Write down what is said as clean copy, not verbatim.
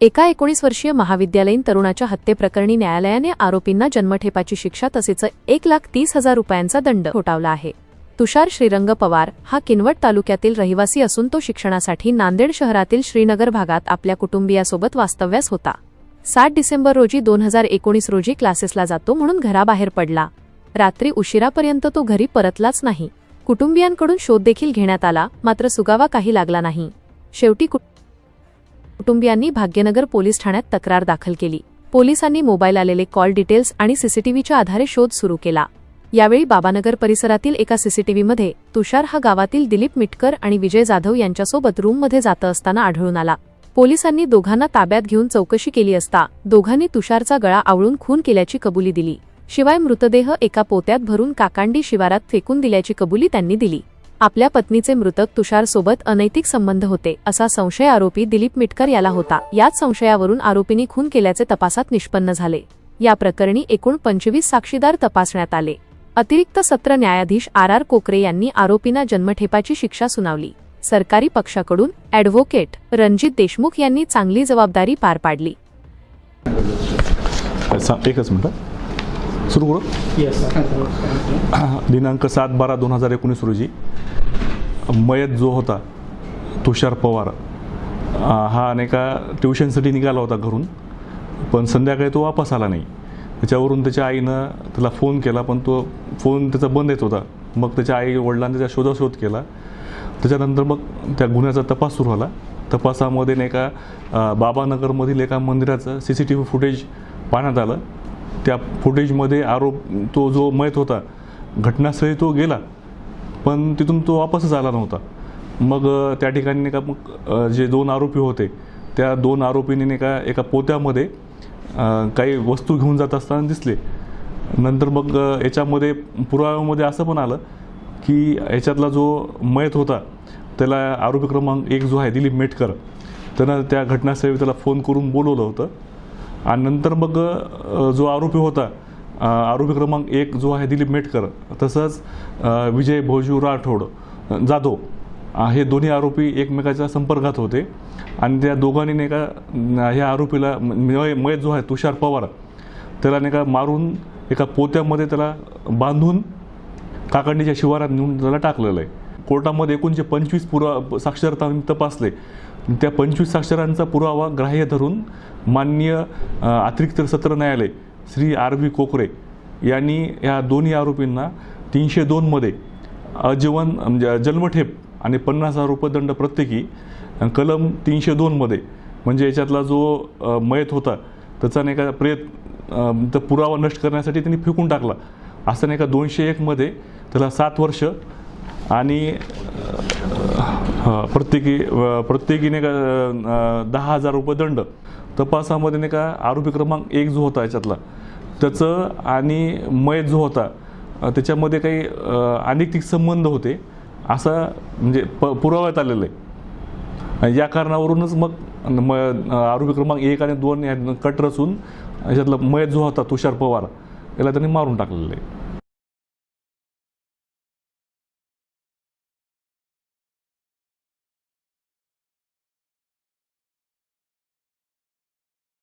एका 19 वर्षीय महाविद्यालयीन तरुणाच्या हत्येप्रकरणी न्यायालयाने आरोपींना जन्मठेपाची शिक्षा तसेच 1,30,000 रुपयांचा दंड ठोठावला आहे। तुषार श्रीरंग पवार हा किनवट तालुक्यातील रहिवासी असून तो शिक्षणासाठी नांदेड शहरातील श्रीनगर भागात आपल्या कुटुंबियासोबत वास्तव्यास होता। 7 डिसेंबर रोजी 2019 रोजी क्लासेसला जातो म्हणून घराबाहेर पडला। रात्री उशिरापर्यंत तो घरी परतलाच नाही। कुटुंबियांकडून शोध देखील घेण्यात आला, मात्र सुगावा काही लागला नाही। शेवटी कुटुंबियांनी भाग्यनगर पोलीस ठाण्यात तक्रार दाखल केली। पोलिसांनी मोबाईल आलेले कॉल डिटेल्स आणि सीसीटीव्हीच्या आधारे शोध सुरू केला। यावेळी बाबानगर परिसरातील एका सीसीटीव्हीमध्ये तुषार हा गावातील दिलीप मिटकर आणि विजय जाधव यांच्यासोबत रूममध्ये जात असताना आढळून आला। पोलिसांनी दोघांना ताब्यात घेऊन चौकशी केली असता दोघांनी तुषारचा गळा आवळून खून केल्याची कबुली दिली। शिवाय मृतदेह एका पोत्यात भरून काकांडी शिवारात फेकून दिल्याची कबुली त्यांनी दिली। आपल्या पत्नीचे मृतक तुषार सोबत अनैतिक संबंध होते असा संशय आरोपी दिलीप मिटकर याला होता। याच संशयावरून आरोपींनी खून केल्याचे तपासात निष्पन्न झाले। या प्रकरणी एकूण 25 साक्षीदार तपासण्यात आले। अतिरिक्त सत्र न्यायाधीश RR कोकरे यांनी आरोपींना जन्मठेपाची शिक्षा सुनावली। सरकारी पक्षाकडून ॲडव्होकेट रणजित देशमुख यांनी चांगली जबाबदारी पार पाडली। एकच मिनिट सुरू करू। दिनांक 7/12/2019 रोजी मयत जो होता तुषार पवार हा अनेका ट्युशनसाठी निघाला होता घरून, पण संध्याकाळी तो वापस आला नाही। त्याच्यावरून त्याच्या आईनं त्याला फोन केला, पण तो फोन त्याचा बंद येत होता। मग त्याच्या आई वडिलांनी त्याचा शोधाशोध केला। त्याच्यानंतर मग त्या गुन्ह्याचा तपास सुरू झाला। तपासामध्ये नाही का बाबानगरमधील एका मंदिराचं CCTV फुटेज पाहण्यात आलं। त्या फुटेजमध्ये तो जो मयत होता घटनास्थळी तो गेला, पण तिथून तो वापसच आला नव्हता। मग त्या ठिकाणी नाही का मग जे 2 आरोपी होते त्या 2 आरोपींनी नाही का एका पोत्यामध्ये काही वस्तू घेऊन जात असताना दिसले। नंतर मग याच्यामध्ये पुराव्यामध्ये असं पण आलं की याच्यातला जो मयत होता त्याला आरोपी क्रमांक 1 जो आहे दिलीप मेटकर त्यानं त्या घटनास्थळी त्याला फोन करून बोलवलं होतं। आणि नंतर मग जो आरोपी होता आरोपी क्रमांक 1 जो आहे दिलीप मेटकर तसंच विजय भोजू राठोड जाधव हे दोन्ही आरोपी एकमेकाच्या संपर्कात होते। आणि त्या दोघांनी नाही का ह्या आरोपीला मयत जो आहे तुषार पवार त्याला नाही का मारून एका पोत्यामध्ये त्याला बांधून काकांडीच्या शिवारात नेऊन त्याला टाकलेलं आहे। कोर्टामध्ये एकूणचे 25 साक्षरता तपासले। त्या 25 साक्षरांचा पुरावा ग्राह्य धरून माननीय अतिरिक्त सत्र न्यायालय श्री RV कोकरे यांनी या दोन्ही आरोपींना 302 मध्ये आजीवन जन्मठेप आणि 50,000 रुपये दंड प्रत्येकी, कलम 302 मध्ये म्हणजे याच्यातला जो मयत होता त्याचा नाही का पुरावा नष्ट करण्यासाठी त्यांनी फेकून टाकला असं नाही का 201 मध्ये त्याला 7 वर्ष आणि प्रत्येकी नाही का 10,000 रुपये दंड। तपासामध्ये नाही का आरोपी क्रमांक 1 जो होता याच्यातला त्याचं आणि मयत जो होता त्याच्यामध्ये काही अनैतिक संबंध होते असं म्हणजे पुराव्यात आलेलं आहे। या कारणावरूनच मग आरोपी क्रमांक 1 आणि 2 कट रचून याच्यातला मयत जो होता तुषार पवार याला त्यांनी मारून टाकलेलं आहे।